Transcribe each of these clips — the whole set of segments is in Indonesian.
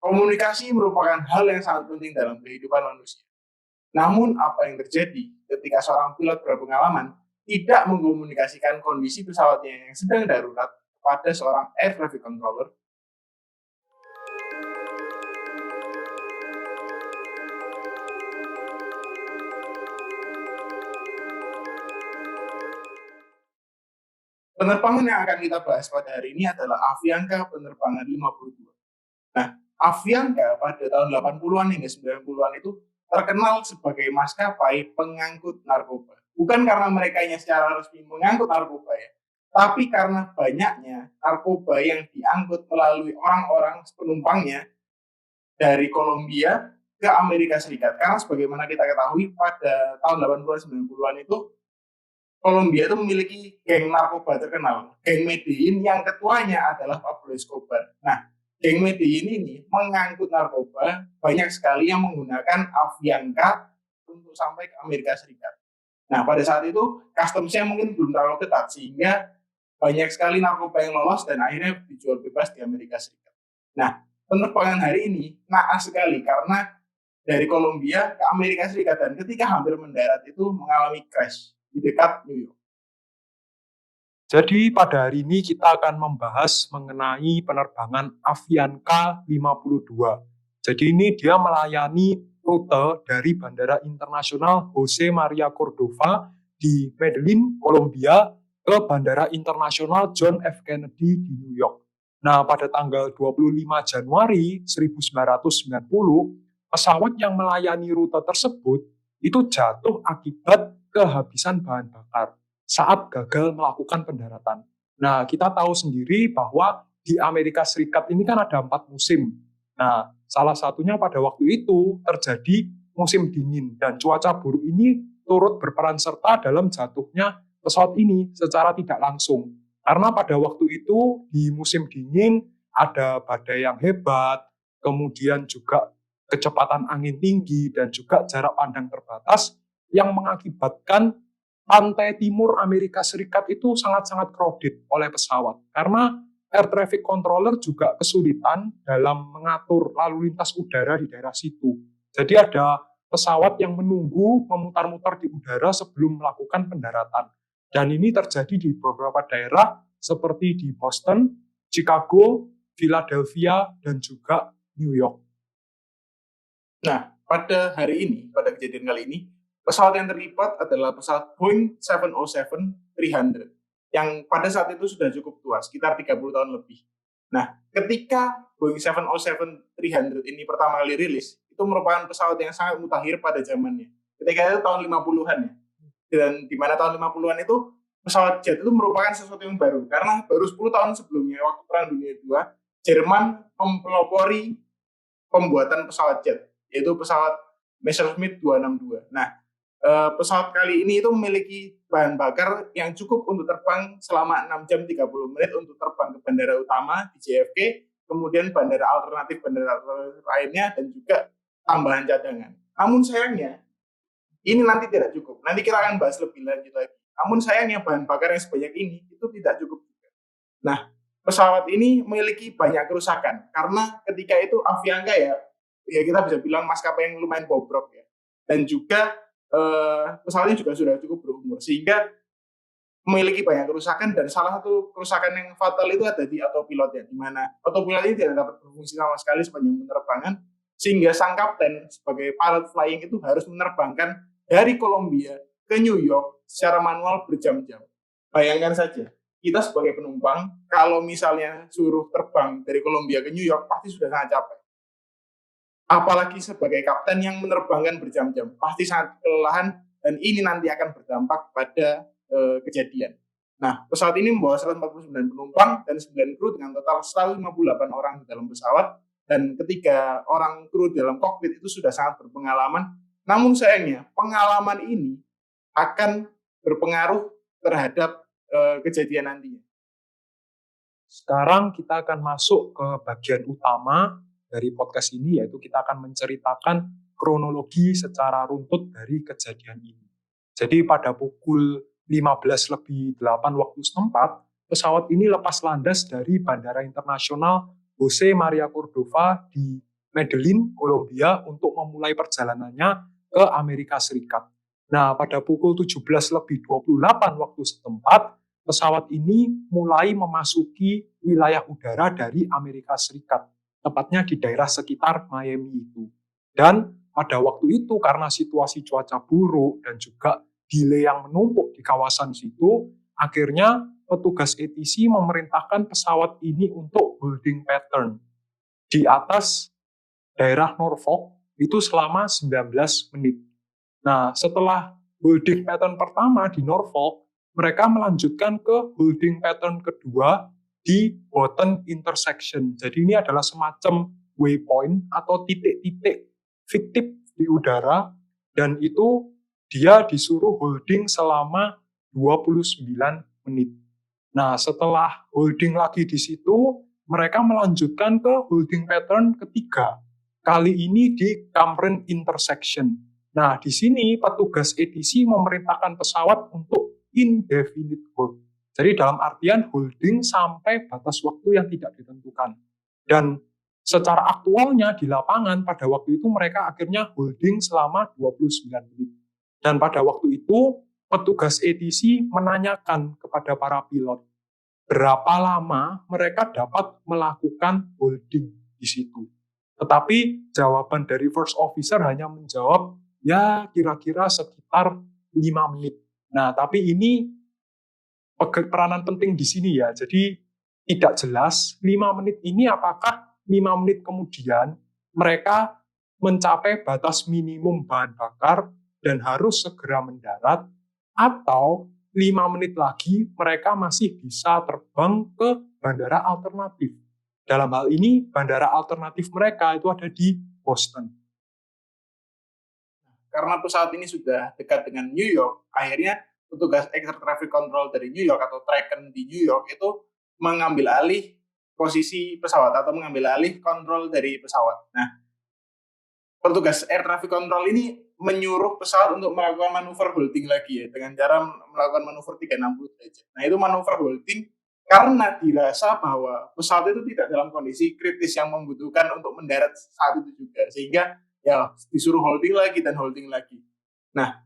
Komunikasi merupakan hal yang sangat penting dalam kehidupan manusia. Namun, apa yang terjadi ketika seorang pilot berpengalaman tidak mengkomunikasikan kondisi pesawatnya yang sedang darurat kepada seorang air traffic controller? Penerbangan yang akan kita bahas pada hari ini adalah Avianca penerbangan 52. Nah, Avianca pada tahun 80-an hingga 90-an itu terkenal sebagai maskapai pengangkut narkoba. Bukan karena mereka yang secara resmi mengangkut narkoba ya, tapi karena banyaknya narkoba yang diangkut melalui orang-orang penumpangnya dari Kolombia ke Amerika Serikat. Karena sebagaimana kita ketahui pada tahun 80-an 90-an itu Kolombia itu memiliki geng narkoba terkenal, geng Medellin yang ketuanya adalah Pablo Escobar. Nah, geng Medellin ini mengangkut narkoba banyak sekali yang menggunakan Avianca untuk sampai ke Amerika Serikat. Nah, pada saat itu customs-nya mungkin belum terlalu ketat sehingga banyak sekali narkoba yang lolos dan akhirnya dijual bebas di Amerika Serikat. Nah, penerbangan hari ini naas sekali karena dari Kolombia ke Amerika Serikat dan ketika hampir mendarat itu mengalami crash di dekat New York. Jadi pada hari ini kita akan membahas mengenai penerbangan Avianca 52. Jadi ini dia melayani rute dari Bandara Internasional Jose Maria Cordova di Medellin, Kolombia ke Bandara Internasional John F. Kennedy di New York. Nah, pada tanggal 25 Januari 1990, pesawat yang melayani rute tersebut itu jatuh akibat kehabisan bahan bakar saat gagal melakukan pendaratan. Nah, kita tahu sendiri bahwa di Amerika Serikat ini kan ada 4 musim. Nah, salah satunya pada waktu itu terjadi musim dingin dan cuaca buruk ini turut berperan serta dalam jatuhnya pesawat ini secara tidak langsung. Karena pada waktu itu di musim dingin ada badai yang hebat, kemudian juga kecepatan angin tinggi dan juga jarak pandang terbatas yang mengakibatkan pantai timur Amerika Serikat itu sangat-sangat crowded oleh pesawat. Karena air traffic controller juga kesulitan dalam mengatur lalu lintas udara di daerah situ. Jadi ada pesawat yang menunggu memutar-mutar di udara sebelum melakukan pendaratan. Dan ini terjadi di beberapa daerah seperti di Boston, Chicago, Philadelphia, dan juga New York. Nah, pada hari ini, pada kejadian kali ini, pesawat yang terlibat adalah pesawat Boeing 707-300 yang pada saat itu sudah cukup tua, sekitar 30 tahun lebih. Nah, ketika Boeing 707-300 ini pertama kali rilis, itu merupakan pesawat yang sangat mutakhir pada zamannya. Ketika itu tahun 50-an ya. Dan di mana tahun 50-an itu pesawat jet itu merupakan sesuatu yang baru. Karena baru 10 tahun sebelumnya, waktu Perang Dunia II, Jerman mempelopori pembuatan pesawat jet, yaitu pesawat Messerschmitt 262. Nah, pesawat kali ini itu memiliki bahan bakar yang cukup untuk terbang selama 6 jam 30 menit untuk terbang ke bandara utama di JFK, kemudian bandara alternatif lainnya, dan juga tambahan cadangan. Namun sayangnya, ini nanti tidak cukup. Nanti kita akan bahas lebih lanjut lagi. Namun sayangnya bahan bakar yang sebanyak ini itu tidak cukup juga. Nah, pesawat ini memiliki banyak kerusakan karena ketika itu Avianca ya kita bisa bilang maskapai yang lumayan bobrok ya. Dan juga pesawatnya juga sudah cukup berumur sehingga memiliki banyak kerusakan, dan salah satu kerusakan yang fatal itu ada di autopilotnya, di mana autopilot ini tidak dapat berfungsi sama sekali sepanjang penerbangan sehingga sang kapten sebagai pilot flying itu harus menerbangkan dari Kolombia ke New York secara manual berjam-jam. Bayangkan saja, kita sebagai penumpang kalau misalnya suruh terbang dari Kolombia ke New York pasti sudah sangat capek. Apalagi sebagai kapten yang menerbangkan berjam-jam, pasti sangat kelelahan, dan ini nanti akan berdampak pada kejadian. Nah, pesawat ini membawa 149 penumpang dan 9 kru dengan total 158 orang di dalam pesawat, dan ketiga orang kru di dalam kokpit itu sudah sangat berpengalaman. Namun sayangnya, pengalaman ini akan berpengaruh terhadap kejadian nantinya. Sekarang kita akan masuk ke bagian utama dari podcast ini, yaitu kita akan menceritakan kronologi secara runtut dari kejadian ini. Jadi pada pukul 15:08 waktu setempat, pesawat ini lepas landas dari Bandara Internasional Jose Maria Cordova di Medellin, Kolombia untuk memulai perjalanannya ke Amerika Serikat. Nah, pada pukul 17:28 waktu setempat, pesawat ini mulai memasuki wilayah udara dari Amerika Serikat, tepatnya di daerah sekitar Miami itu. Dan pada waktu itu karena situasi cuaca buruk dan juga delay yang menumpuk di kawasan situ, akhirnya petugas ATC memerintahkan pesawat ini untuk holding pattern di atas daerah Norfolk itu selama 19 menit. Nah, setelah holding pattern pertama di Norfolk, mereka melanjutkan ke holding pattern kedua di Houghton Intersection. Jadi ini adalah semacam waypoint atau titik-titik fiktif di udara, dan itu dia disuruh holding selama 29 menit. Nah, setelah holding lagi di situ, mereka melanjutkan ke holding pattern ketiga. Kali ini di Cameron Intersection. Nah, di sini petugas ATC memerintahkan pesawat untuk indefinite hold. Jadi dalam artian holding sampai batas waktu yang tidak ditentukan. Dan secara aktualnya di lapangan pada waktu itu mereka akhirnya holding selama 29 menit. Dan pada waktu itu petugas ATC menanyakan kepada para pilot berapa lama mereka dapat melakukan holding di situ. Tetapi jawaban dari first officer hanya menjawab ya kira-kira sekitar 5 menit. Nah, tapi ini peranan penting di sini ya. Jadi tidak jelas 5 menit ini apakah 5 menit kemudian mereka mencapai batas minimum bahan bakar dan harus segera mendarat, atau 5 menit lagi mereka masih bisa terbang ke bandara alternatif. Dalam hal ini bandara alternatif mereka itu ada di Boston. Karena pesawat ini sudah dekat dengan New York, akhirnya petugas Air Traffic Control dari New York atau Tracken di New York itu mengambil alih posisi pesawat atau mengambil alih kontrol dari pesawat. Nah, petugas Air Traffic Control ini menyuruh pesawat untuk melakukan manuver holding lagi ya, dengan cara melakukan manuver 360 derajat. Nah, itu manuver holding karena dirasa bahwa pesawat itu tidak dalam kondisi kritis yang membutuhkan untuk mendarat saat itu juga, sehingga ya disuruh holding lagi dan holding lagi. Nah,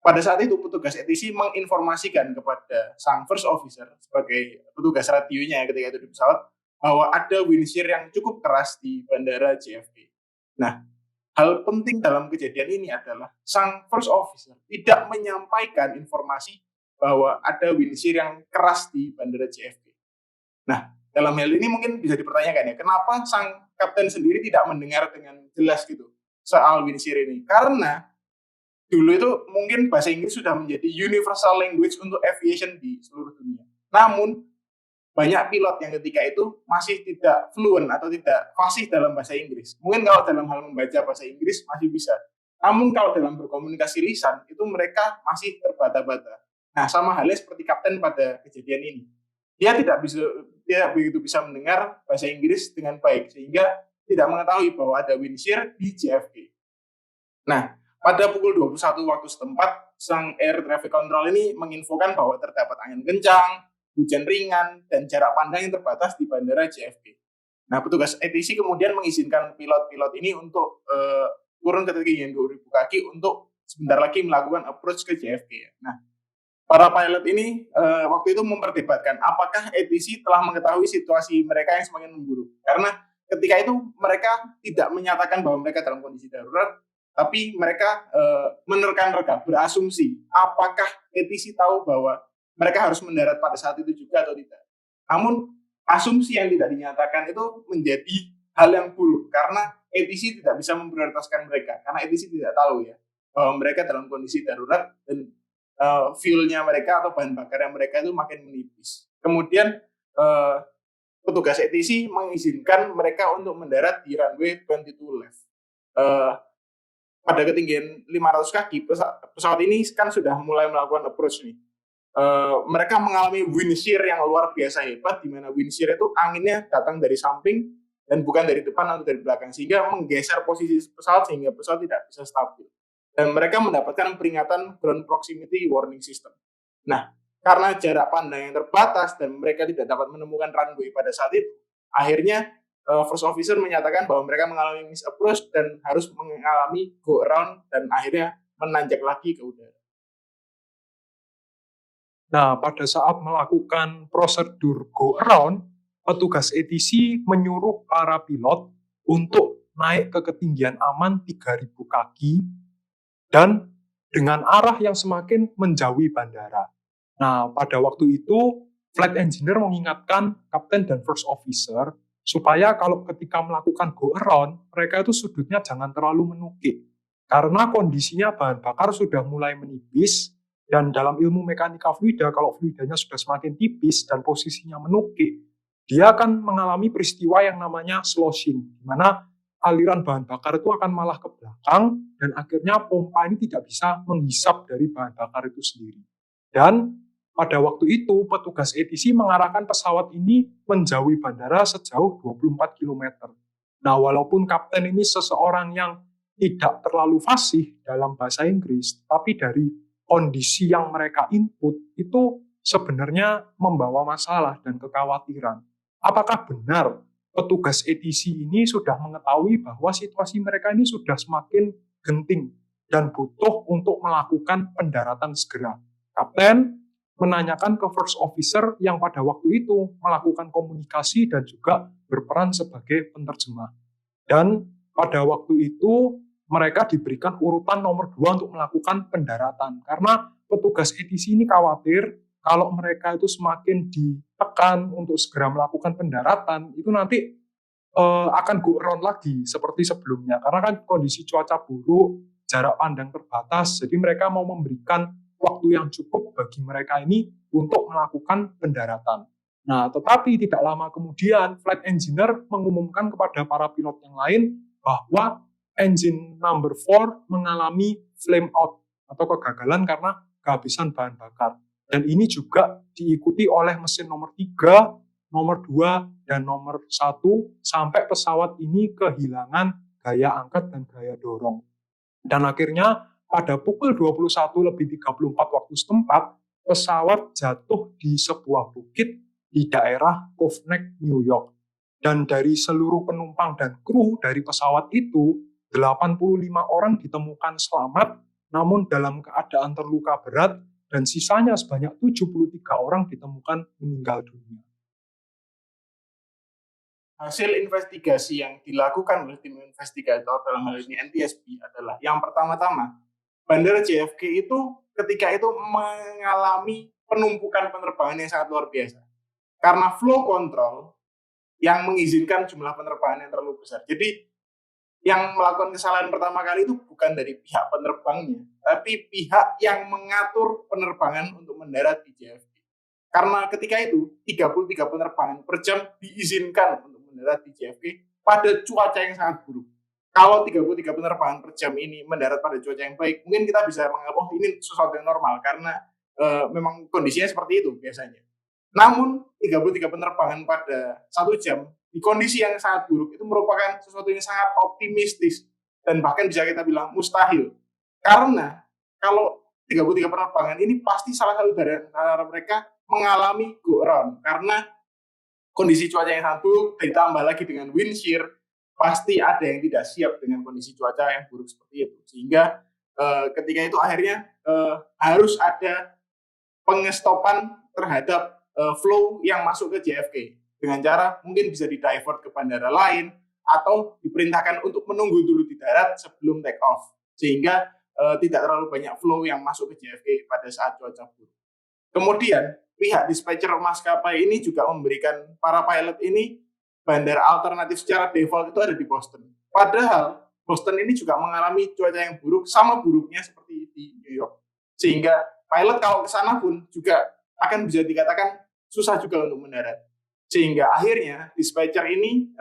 pada saat itu petugas ATC menginformasikan kepada sang first officer sebagai petugas radionya ketika itu di pesawat bahwa ada wind shear yang cukup keras di bandara JFK. Nah, hal penting dalam kejadian ini adalah sang first officer tidak menyampaikan informasi bahwa ada wind shear yang keras di bandara JFK. Nah, dalam hal ini mungkin bisa dipertanyakan ya, kenapa sang kapten sendiri tidak mendengar dengan jelas gitu soal wind shear ini? Karena dulu itu mungkin bahasa Inggris sudah menjadi universal language untuk aviation di seluruh dunia. Namun banyak pilot yang ketika itu masih tidak fluent atau tidak fasih dalam bahasa Inggris. Mungkin kalau dalam hal membaca bahasa Inggris masih bisa. Namun kalau dalam berkomunikasi lisan itu mereka masih terbata-bata. Nah, sama halnya seperti kapten pada kejadian ini. Dia tidak begitu bisa mendengar bahasa Inggris dengan baik sehingga tidak mengetahui bahwa ada wind shear di JFK. Nah, pada pukul 21 waktu setempat, sang Air Traffic Control ini menginfokan bahwa terdapat angin kencang, hujan ringan, dan jarak pandang yang terbatas di bandara JFK. Nah, petugas ATC kemudian mengizinkan pilot-pilot ini untuk turun ke ketinggian 2.000 kaki untuk sebentar lagi melakukan approach ke JFK. Nah, para pilot ini waktu itu memperdebatkan apakah ATC telah mengetahui situasi mereka yang semakin memburuk. Karena ketika itu mereka tidak menyatakan bahwa mereka dalam kondisi darurat, tapi mereka menerka-nerka, berasumsi apakah ATC tahu bahwa mereka harus mendarat pada saat itu juga atau tidak. Namun asumsi yang tidak dinyatakan itu menjadi hal yang buruk karena ATC tidak bisa memprioritaskan mereka, karena ATC tidak tahu ya bahwa mereka dalam kondisi darurat dan fuelnya mereka atau bahan bakarnya mereka itu makin menipis. Kemudian petugas ATC mengizinkan mereka untuk mendarat di runway 22 left. Pada ketinggian 500 kaki, pesawat ini kan sudah mulai melakukan approach nih. Mereka mengalami wind shear yang luar biasa hebat, di mana wind shear itu anginnya datang dari samping dan bukan dari depan atau dari belakang, sehingga menggeser posisi pesawat sehingga pesawat tidak bisa stabil. Dan mereka mendapatkan peringatan ground proximity warning system. Nah, karena jarak pandang yang terbatas dan mereka tidak dapat menemukan runway pada saat itu, akhirnya first officer menyatakan bahwa mereka mengalami misapproach dan harus mengalami go around dan akhirnya menanjak lagi ke udara. Nah, pada saat melakukan prosedur go around, petugas ATC menyuruh para pilot untuk naik ke ketinggian aman 3.000 kaki dan dengan arah yang semakin menjauhi bandara. Nah, pada waktu itu, flight engineer mengingatkan kapten dan first officer supaya kalau ketika melakukan go around, mereka itu sudutnya jangan terlalu menukik. Karena kondisinya bahan bakar sudah mulai menipis, dan dalam ilmu mekanika fluida, kalau fluidanya sudah semakin tipis dan posisinya menukik, dia akan mengalami peristiwa yang namanya sloshing, di mana aliran bahan bakar itu akan malah ke belakang, dan akhirnya pompa ini tidak bisa menghisap dari bahan bakar itu sendiri. Dan pada waktu itu, petugas ATC mengarahkan pesawat ini menjauhi bandara sejauh 24 km. Nah, walaupun kapten ini seseorang yang tidak terlalu fasih dalam bahasa Inggris, tapi dari kondisi yang mereka input itu sebenarnya membawa masalah dan kekhawatiran. Apakah benar petugas ATC ini sudah mengetahui bahwa situasi mereka ini sudah semakin genting dan butuh untuk melakukan pendaratan segera? Kapten menanyakan ke first officer yang pada waktu itu melakukan komunikasi dan juga berperan sebagai penerjemah. Dan pada waktu itu mereka diberikan urutan nomor 2 untuk melakukan pendaratan. Karena petugas ATC ini khawatir kalau mereka itu semakin ditekan untuk segera melakukan pendaratan, itu nanti akan go around lagi seperti sebelumnya. Karena kan kondisi cuaca buruk, jarak pandang terbatas, jadi mereka mau memberikan waktu yang cukup bagi mereka ini untuk melakukan pendaratan. Nah, tetapi tidak lama kemudian, flight engineer mengumumkan kepada para pilot yang lain bahwa engine number 4 mengalami flame out atau kegagalan karena kehabisan bahan bakar. Dan ini juga diikuti oleh mesin nomor 3, nomor 2, dan nomor 1 sampai pesawat ini kehilangan gaya angkat dan gaya dorong. Dan akhirnya pada pukul 21.34 waktu setempat, pesawat jatuh di sebuah bukit di daerah Cove Neck, New York. Dan dari seluruh penumpang dan kru dari pesawat itu, 85 orang ditemukan selamat, namun dalam keadaan terluka berat, dan sisanya sebanyak 73 orang ditemukan meninggal dunia. Hasil investigasi yang dilakukan oleh tim investigator dalam hal ini NTSB adalah yang pertama-tama, Bandara JFK itu ketika itu mengalami penumpukan penerbangan yang sangat luar biasa. Karena flow control yang mengizinkan jumlah penerbangan yang terlalu besar. Jadi yang melakukan kesalahan pertama kali itu bukan dari pihak penerbangnya, tapi pihak yang mengatur penerbangan untuk mendarat di JFK. Karena ketika itu 33 penerbangan per jam diizinkan untuk mendarat di JFK pada cuaca yang sangat buruk. Kalau 33 penerbangan per jam ini mendarat pada cuaca yang baik, mungkin kita bisa menganggap, oh ini sesuatu yang normal, karena memang kondisinya seperti itu biasanya. Namun, 33 penerbangan pada 1 jam, di kondisi yang sangat buruk, itu merupakan sesuatu yang sangat optimistis, dan bahkan bisa kita bilang mustahil. Karena, kalau 33 penerbangan ini pasti salah satu dari antara mereka mengalami go around, karena kondisi cuaca yang sangat buruk, ditambah lagi dengan wind shear, pasti ada yang tidak siap dengan kondisi cuaca yang buruk seperti itu. Sehingga ketika itu akhirnya harus ada pengestopan terhadap flow yang masuk ke JFK. Dengan cara mungkin bisa di-divert ke bandara lain, atau diperintahkan untuk menunggu dulu di darat sebelum take off. Sehingga tidak terlalu banyak flow yang masuk ke JFK pada saat cuaca buruk. Kemudian, pihak dispatcher maskapai ini juga memberikan para pilot ini bandara alternatif secara default itu ada di Boston. Padahal Boston ini juga mengalami cuaca yang buruk, sama buruknya seperti di New York. Sehingga pilot kalau ke sana pun juga akan bisa dikatakan susah juga untuk mendarat. Sehingga akhirnya dispatcher ini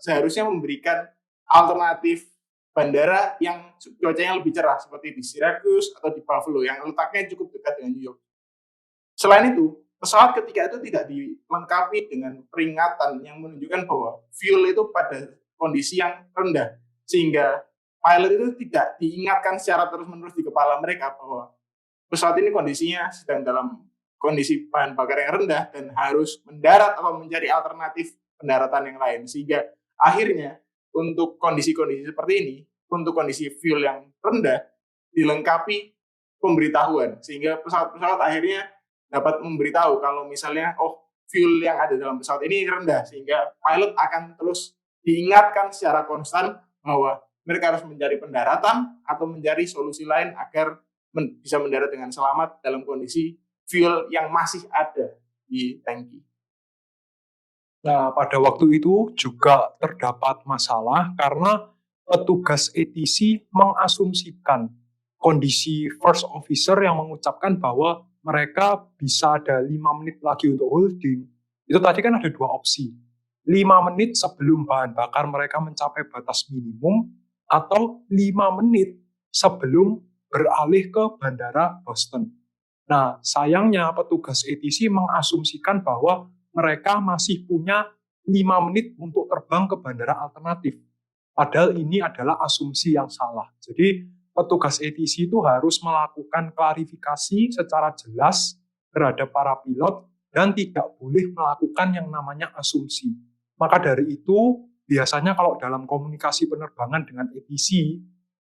seharusnya memberikan alternatif bandara yang cuacanya lebih cerah, seperti di Syracuse atau di Buffalo yang letaknya cukup dekat dengan New York. Selain itu, pesawat ketika itu tidak dilengkapi dengan peringatan yang menunjukkan bahwa fuel itu pada kondisi yang rendah, sehingga pilot itu tidak diingatkan secara terus-menerus di kepala mereka bahwa pesawat ini kondisinya sedang dalam kondisi bahan bakar yang rendah dan harus mendarat atau mencari alternatif pendaratan yang lain, sehingga Akhirnya, untuk kondisi-kondisi seperti ini, untuk kondisi fuel yang rendah, dilengkapi pemberitahuan, sehingga pesawat-pesawat akhirnya dapat memberitahu kalau misalnya, oh, fuel yang ada dalam pesawat ini rendah, sehingga pilot akan terus diingatkan secara konstan bahwa mereka harus mencari pendaratan atau mencari solusi lain agar bisa mendarat dengan selamat dalam kondisi fuel yang masih ada di tangki. Nah, pada waktu itu juga terdapat masalah karena petugas ATC mengasumsikan kondisi first officer yang mengucapkan bahwa mereka bisa ada 5 menit lagi untuk holding. Itu tadi kan ada 2 opsi. 5 menit sebelum bahan bakar mereka mencapai batas minimum atau 5 menit sebelum beralih ke bandara Boston. Nah, sayangnya petugas ATC mengasumsikan bahwa mereka masih punya 5 menit untuk terbang ke bandara alternatif. Padahal ini adalah asumsi yang salah. Jadi petugas ATC itu harus melakukan klarifikasi secara jelas terhadap para pilot dan tidak boleh melakukan yang namanya asumsi. Maka dari itu, biasanya kalau dalam komunikasi penerbangan dengan ATC,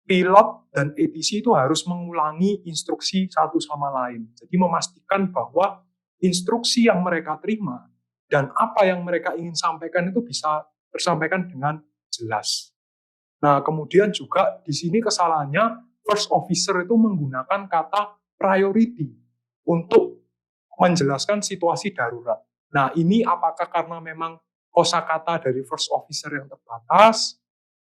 pilot dan ATC itu harus mengulangi instruksi satu sama lain. Jadi memastikan bahwa instruksi yang mereka terima dan apa yang mereka ingin sampaikan itu bisa tersampaikan dengan jelas. Nah, kemudian juga di sini kesalahannya first officer itu menggunakan kata priority untuk menjelaskan situasi darurat. Nah, ini apakah karena memang kosakata dari first officer yang terbatas,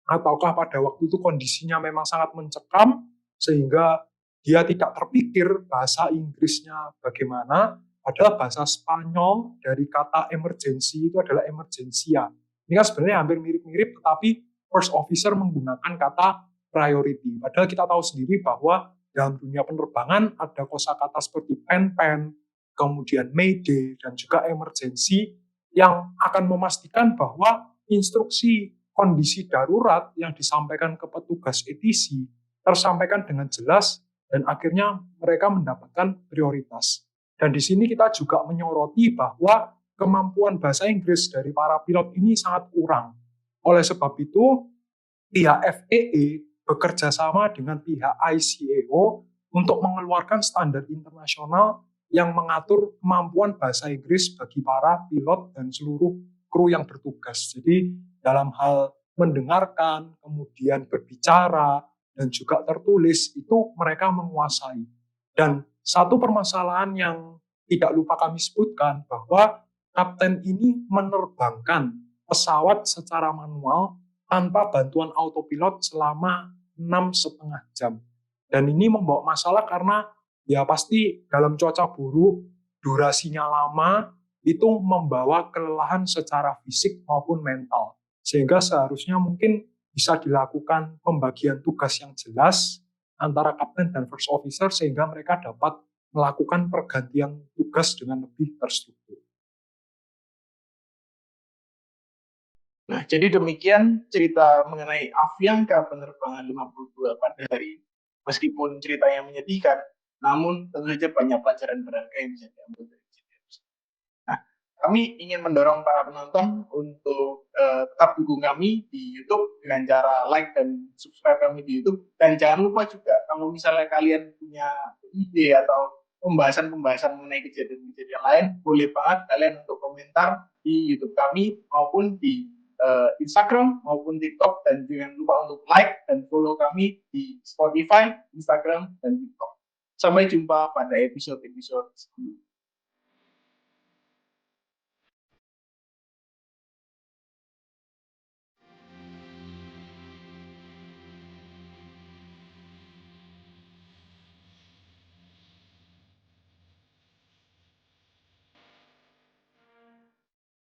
ataukah pada waktu itu kondisinya memang sangat mencekam sehingga dia tidak terpikir bahasa Inggrisnya bagaimana, padahal bahasa Spanyol dari kata emergency itu adalah emergencia. Ini kan sebenarnya hampir mirip-mirip, tetapi first officer menggunakan kata priority. Padahal kita tahu sendiri bahwa dalam dunia penerbangan ada kosakata seperti pen-pen, kemudian mayday, dan juga emergency yang akan memastikan bahwa instruksi kondisi darurat yang disampaikan ke petugas ATC tersampaikan dengan jelas dan akhirnya mereka mendapatkan prioritas. Dan di sini kita juga menyoroti bahwa kemampuan bahasa Inggris dari para pilot ini sangat kurang. Oleh sebab itu, pihak FAA bekerja sama dengan pihak ICAO untuk mengeluarkan standar internasional yang mengatur kemampuan bahasa Inggris bagi para pilot dan seluruh kru yang bertugas. Jadi dalam hal mendengarkan, kemudian berbicara, dan juga tertulis, itu mereka menguasai. Dan satu permasalahan yang tidak lupa kami sebutkan, bahwa kapten ini menerbangkan pesawat secara manual tanpa bantuan autopilot selama 6,5 jam. Dan ini membawa masalah karena ya pasti dalam cuaca buruk, durasinya lama, itu membawa kelelahan secara fisik maupun mental. Sehingga seharusnya mungkin bisa dilakukan pembagian tugas yang jelas antara kapten dan first officer sehingga mereka dapat melakukan pergantian tugas dengan lebih terstruktur. Nah, jadi demikian cerita mengenai Avianca penerbangan 52 pada hari ini. Meskipun ceritanya menyedihkan, namun tentu saja banyak pelajaran berharga yang bisa diambil dari cerita itu. Nah, kami ingin mendorong para penonton untuk tetap dukung kami di YouTube dengan cara like dan subscribe kami di YouTube. Dan jangan lupa juga, kalau misalnya kalian punya ide atau pembahasan-pembahasan mengenai kejadian-kejadian lain, boleh banget kalian untuk komentar di YouTube kami maupun di Instagram maupun TikTok, dan jangan lupa untuk like dan follow kami di Spotify, Instagram, dan TikTok. Sampai jumpa pada episode-episode sebelumnya.